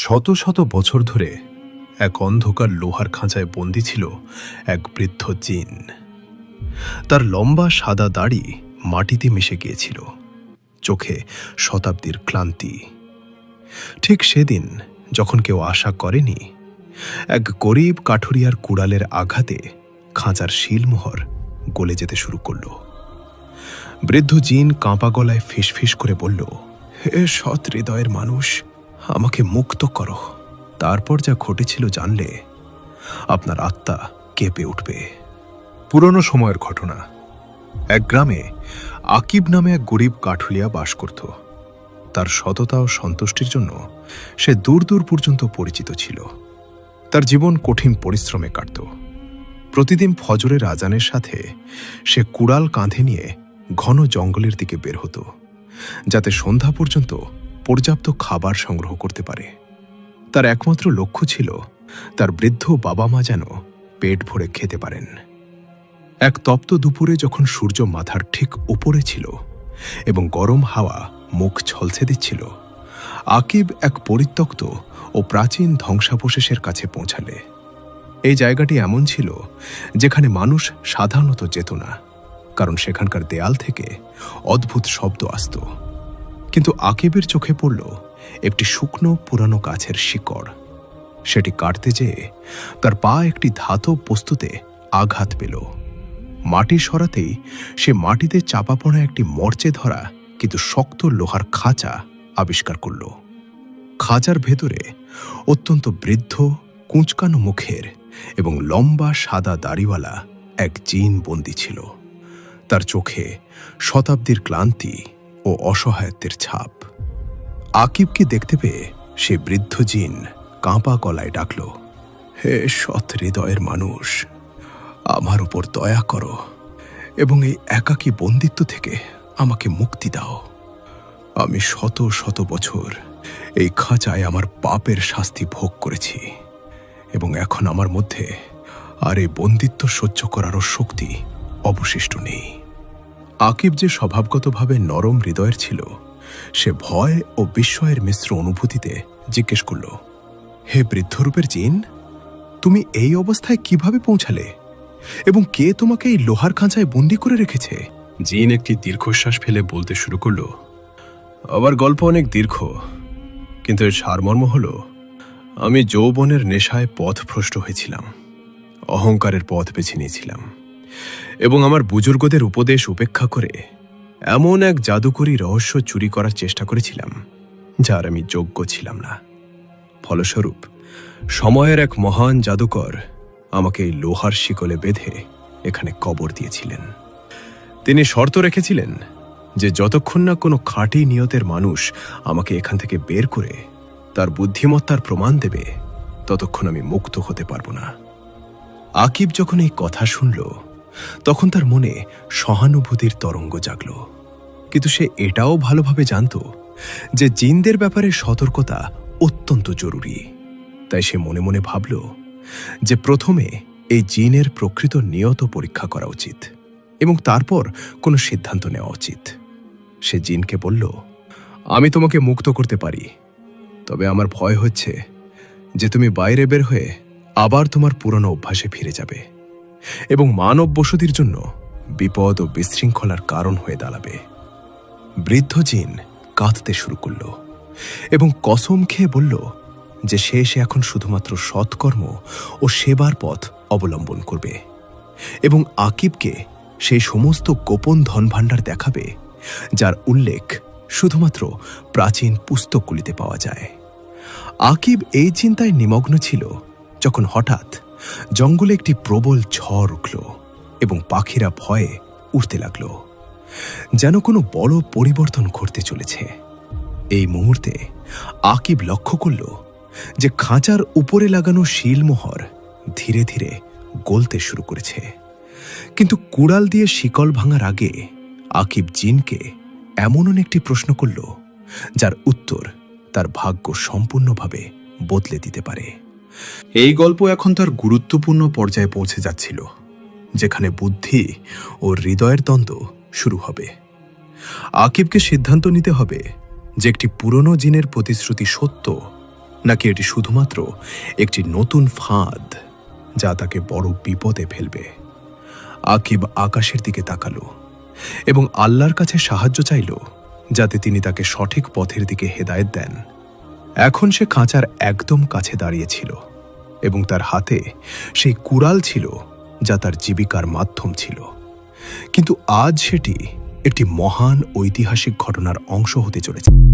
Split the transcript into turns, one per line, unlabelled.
শত শত বছর ধরে এক অন্ধকার লোহার খাঁচায় বন্দী ছিল এক বৃদ্ধ জিন। তার লম্বা সাদা দাড়ি মাটিতে মিশে গিয়েছিল, চোখে শতাব্দীর ক্লান্তি। ঠিক সেদিন যখন কেউ আশা করেনি, এক গরিব কাঠুরিয়ার কুড়ালের আঘাতে খাঁচার শিলমোহর গলে যেতে শুরু করল। বৃদ্ধ জিন কাঁপা গলায় ফিসফিস করে বলল, হে সৎ হৃদয়ের মানুষ, আমাকে মুক্ত করো। তারপর যা ঘটেছিল জানলে আপনার আত্মা কেঁপে উঠবে। পুরনো সময়ের ঘটনা। এক গ্রামে আকিব নামে এক গরিব কাঠুরিয়া বাস করত। তার সততা ও সন্তুষ্টির জন্য সে দূর দূর পর্যন্ত পরিচিত ছিল। তার জীবন কঠিন পরিশ্রমে কাটত। প্রতিদিন ফজরের আজানের সাথে সে কুড়াল কাঁধে নিয়ে ঘন জঙ্গলের দিকে বের হতো, যাতে সন্ধ্যা পর্যন্ত পর্যাপ্ত খাবার সংগ্রহ করতে পারে। তার একমাত্র লক্ষ্য ছিল তার বৃদ্ধ বাবা মা যেন পেট ভরে খেতে পারেন। এক তপ্ত দুপুরে যখন সূর্য মাথার ঠিক উপরে ছিল এবং গরম হাওয়া মুখ ঝলসে দিচ্ছিল, আকিব এক পরিত্যক্ত ও প্রাচীন ধ্বংসাবশেষের কাছে পৌঁছালে। এই জায়গাটি এমন ছিল যেখানে মানুষ সাধারণত যেত না, কারণ সেখানকার দেয়াল থেকে অদ্ভুত শব্দ আসত। কিন্তু আকিবের চোখে পড়ল একটি শুকনো পুরানো গাছের শিকড়। সেটি কাটতে যেয়ে তার পা একটি ধাতব বস্তুতে আঘাত পেল। মাটি সরাতেই সে মাটিতে চাপা পড়া একটি মরচে ধরা কিন্তু শক্ত লোহার খাঁচা আবিষ্কার করল। খাঁচার ভেতরে অত্যন্ত বৃদ্ধ, কুঁচকানো মুখের এবং লম্বা সাদা দাড়িওয়ালা এক জিন বন্দী ছিল। তার চোখে শতাব্দীর ক্লান্তি ও অসহায়ত্বের ছাপ। আকিবকে দেখতে পেয়ে সে বৃদ্ধ জিন কাঁপা গলায় ডাকল, হে সৎ হৃদয়ের মানুষ, আমার উপর দয়া করো এবং এই একাকী বন্দিত্ব থেকে আমাকে মুক্তি দাও। আমি শত শত বছর এই খাঁচায় আমার পাপের শাস্তি ভোগ করেছি এবং এখন আমার মধ্যে আর এই বন্দিত্ব সহ্য করারও শক্তি অবশিষ্ট নেই। আকিব যে স্বভাবগতভাবে নরম হৃদয়ের ছিল, সে ভয় ও বিস্ময়ের মিশ্র অনুভূতিতে জিজ্ঞেস করল, হে বৃদ্ধরূপের জিন, তুমি এই অবস্থায় কিভাবে পৌঁছালে এবং কে তোমাকে এই লোহার খাঁচায় বন্দি করে রেখেছে? জিন একটি দীর্ঘশ্বাস ফেলে বলতে শুরু করল, আমার গল্প অনেক দীর্ঘ, কিন্তু এর সারমর্ম হল, আমি যৌবনের নেশায় পথভ্রষ্ট হয়েছিলাম, অহংকারের পথ বেছে নিয়েছিলাম এবং আমার বুজুর্গদের উপদেশ উপেক্ষা করে এমন এক জাদুকরী রহস্য চুরি করার চেষ্টা করেছিলাম যার আমি যোগ্য ছিলাম না। ফলস্বরূপ সময়ের এক মহান জাদুকর আমাকে এই লোহার শিকলে বেঁধে এখানে কবর দিয়েছিলেন। তিনি শর্ত রেখেছিলেন যে যতক্ষণ না কোনো খাঁটি নিয়তের মানুষ আমাকে এখান থেকে বের করে তার বুদ্ধিমত্তার প্রমাণ দেবে, ততক্ষণ আমি মুক্ত হতে পারব না। আকিব যখন এই কথা শুনল, তখন তার মনে সহানুভূতির তরঙ্গ জাগল। কিন্তু সে এটাও ভালোভাবে জানত যে জিনদের ব্যাপারে সতর্কতা অত্যন্ত জরুরি। তাই সে মনে মনে ভাবল যে প্রথমে এই জিনের প্রকৃত নিয়ত পরীক্ষা করা উচিত এবং তারপর কোনো সিদ্ধান্ত নেওয়া উচিত। সে জিনকে বলল, আমি তোমাকে মুক্ত করতে পারি, তবে আমার ভয় হচ্ছে যে তুমি বাইরে বের হয়ে আবার তোমার পুরনো অভ্যাসে ফিরে যাবে এবং মানব বসতির জন্য বিপদ ও বিশৃঙ্খলার কারণ হয়ে দাঁড়াবে। বৃদ্ধ জিন কাঁদতে শুরু করল এবং কসম খেয়ে বলল যে সে এখন শুধুমাত্র সৎকর্ম ও সেবার পথ অবলম্বন করবে এবং আকিবকে সেই সমস্ত গোপন ধনভাণ্ডার দেখাবে যার উল্লেখ শুধুমাত্র প্রাচীন পুস্তকগুলিতে পাওয়া যায়। আকিব এই চিন্তায় নিমগ্ন ছিল যখন হঠাৎ জঙ্গলে একটি প্রবল ঝড় উঠল এবং পাখিরা ভয়ে উঠতে লাগল, যেন কোনো বড় পরিবর্তন ঘটতে চলেছে। এই মুহূর্তে আকিব লক্ষ্য করল যে খাঁচার উপরে লাগানো শিলমোহর ধীরে ধীরে গলতে শুরু করেছে। কিন্তু কুড়াল দিয়ে শিকল ভাঙার আগে আকিব জিনকে এমন একটি প্রশ্ন করল যার উত্তর তার ভাগ্য সম্পূর্ণভাবে বদলে দিতে পারে। এই গল্প এখন তার গুরুত্বপূর্ণ পর্যায়ে পৌঁছে যাচ্ছিল, যেখানে বুদ্ধি ও হৃদয়ের দ্বন্দ্ব শুরু হবে। আকিবকে সিদ্ধান্ত নিতে হবে যে একটি পুরনো জিনের প্রতিশ্রুতি সত্য নাকি এটি শুধুমাত্র একটি নতুন ফাঁদ যা তাকে বড় বিপদে ফেলবে? আকিব আকাশের দিকে তাকালো এবং আল্লাহর কাছে সাহায্য চাইল, যাতে তিনি তাকে সঠিক পথের দিকে হেদায়েত দেন। এখন সে খাঁচার একদম কাছে দাঁড়িয়েছিল এবং তার হাতে সেই কুড়াল ছিল যা তার জীবিকার মাধ্যম ছিল। কিন্তু আজ সেটি একটি মহান ঐতিহাসিক ঘটনার অংশ হতে চলেছে।